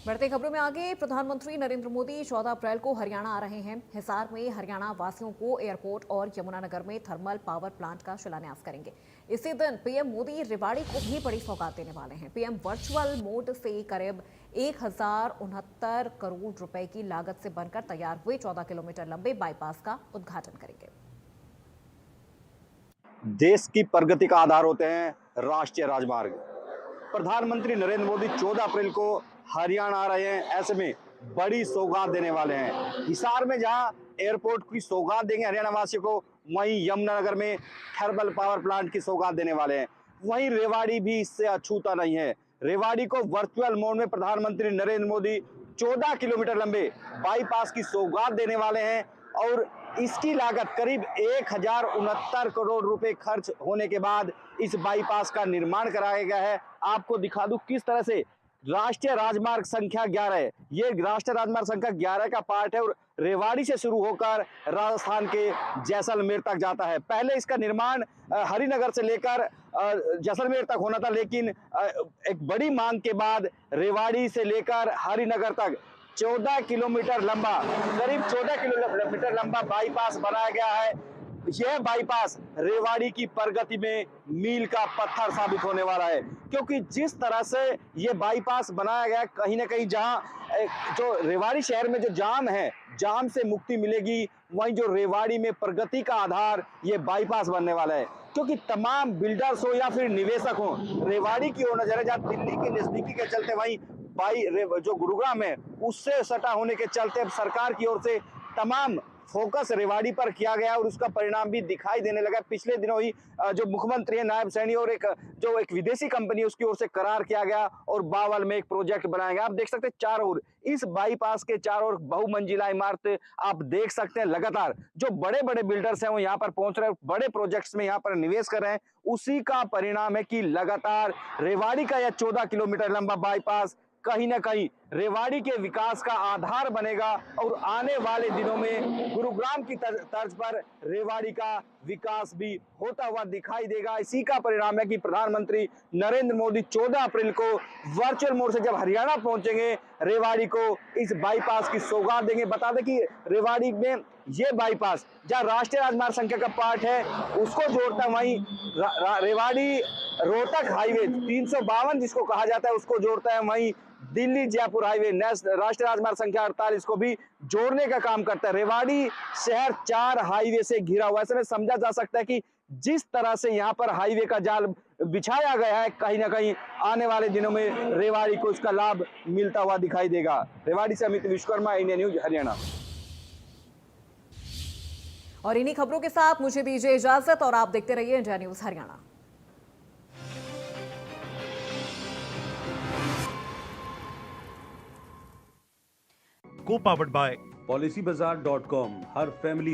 बढ़ते खबरों में आगे, प्रधानमंत्री नरेंद्र मोदी 14 अप्रैल को हरियाणा आ रहे हैं। हिसार में हरियाणा वासियों को एयरपोर्ट और यमुनानगर में थर्मल पावर प्लांट का शिलान्यास करेंगे। इसी दिन पीएम मोदी रेवाड़ी को भी बड़ी सौगात देने वाले हैं। पीएम वर्चुअल मोड से करीब 1069 करोड़ रुपए की लागत से बनकर तैयार हुए 14 किलोमीटर लंबे बाईपास का उद्घाटन करेंगे। देश की प्रगति का आधार होते हैं राष्ट्रीय राजमार्ग। प्रधानमंत्री नरेंद्र मोदी 14 अप्रैल को हरियाणा आ रहे हैं। ऐसे में बड़ी सौगात देने वाले हैं। हिसार में जहां एयरपोर्ट की सौगात देंगे हरियाणा वासियों को, वहीं यमुनानगर में थर्मल पावर प्लांट की सौगात देने वाले हैं। वहीं रेवाड़ी भी इससे अछूता नहीं है। रेवाड़ी को वर्चुअल मोड में प्रधानमंत्री नरेंद्र मोदी 14 किलोमीटर लंबे बाईपास की सौगात देने वाले हैं और इसकी लागत करीब 1069 करोड़ रुपए खर्च होने के बाद इस बाईपास का निर्माण कराया गया है। आपको दिखा दूं किस तरह से राष्ट्रीय राजमार्ग संख्या 11, ये राष्ट्रीय राजमार्ग संख्या 11 का पार्ट है और रेवाड़ी से शुरू होकर राजस्थान के जैसलमेर तक जाता है। पहले इसका निर्माण हरिनगर से लेकर जैसलमेर तक होना था, लेकिन एक बड़ी मांग के बाद रेवाड़ी से लेकर हरिनगर तक 14 किलोमीटर लंबा, करीब 14 किलोमीटर लंबा बाईपास बनाया गया है। यह बाईपास रेवाड़ी की प्रगति में मील का पत्थर साबित होने वाला है, क्योंकि जिस तरह से यह बाईपास बनाया गया, कहीं ना कहीं जहां जो रेवाड़ी शहर में जो जाम है, जाम से मुक्ति मिलेगी, वहीं जो रेवाड़ी में प्रगति का आधार ये बाईपास बनने वाला है। क्योंकि तमाम बिल्डर्स हो या फिर निवेशक हो, रेवाड़ी की ओर नजर है, जहां दिल्ली के नजदीकी के चलते वहीं जो गुरुग्राम है उससे सटा होने के चलते सरकार की ओर से तमाम फोकस रेवाड़ी पर किया गया और उसका परिणाम भी दिखाई देने लगा। पिछले दिनों ही जो मुख्यमंत्री है नायब सैनी और एक विदेशी कंपनी उसकी ओर से करार किया गया और बावल में एक प्रोजेक्ट बनाया गया। आप देख सकते हैं चारों ओर, इस बाईपास के चारों ओर बहुमंजिला इमारत आप देख सकते हैं। लगातार जो बड़े बड़े बिल्डर्स हैं वो यहाँ पर पहुंच रहे हैं, बड़े प्रोजेक्ट्स में यहाँ पर निवेश कर रहे हैं। उसी का परिणाम है कि लगातार रेवाड़ी का यह 14 किलोमीटर लंबा बाईपास कहीं ना कहीं रेवाड़ी के विकास का आधार बनेगा और आने वाले दिनों में गुरुग्राम की तर्ज पर रेवाड़ी का विकास भी होता हुआ दिखाई देगा। इसी का परिणाम है कि प्रधानमंत्री नरेंद्र मोदी 14 अप्रैल को वर्चुअल मोड से जब हरियाणा पहुंचेंगे, रेवाड़ी को इस बाईपास की सौगात देंगे। बता दें कि रेवाड़ी में ये बाईपास जहां राष्ट्रीय राजमार्ग संख्या का पार्ट है उसको जोड़ता है, वहीं रेवाड़ी रोहतक हाईवे 352 जिसको कहा जाता है उसको जोड़ता है, वहीं दिल्ली जयपुर हाईवे राष्ट्रीय राजमार्ग संख्या 48 को भी जोड़ने का काम करता है। रेवाड़ी शहर 4 हाईवे से घिरा हुआ है। ऐसे में समझा जा सकता है कि जिस तरह से यहाँ पर हाईवे का जाल बिछाया गया है, कहीं ना कहीं आने वाले दिनों में रेवाड़ी को इसका लाभ मिलता हुआ दिखाई देगा। रेवाड़ी से अमित विश्वकर्मा, इंडिया न्यूज हरियाणा। और इन्हीं खबरों के साथ मुझे दीजिए इजाजत और आप देखते रहिए इंडिया न्यूज हरियाणा। को powered by PolicyBazaar.com। Her family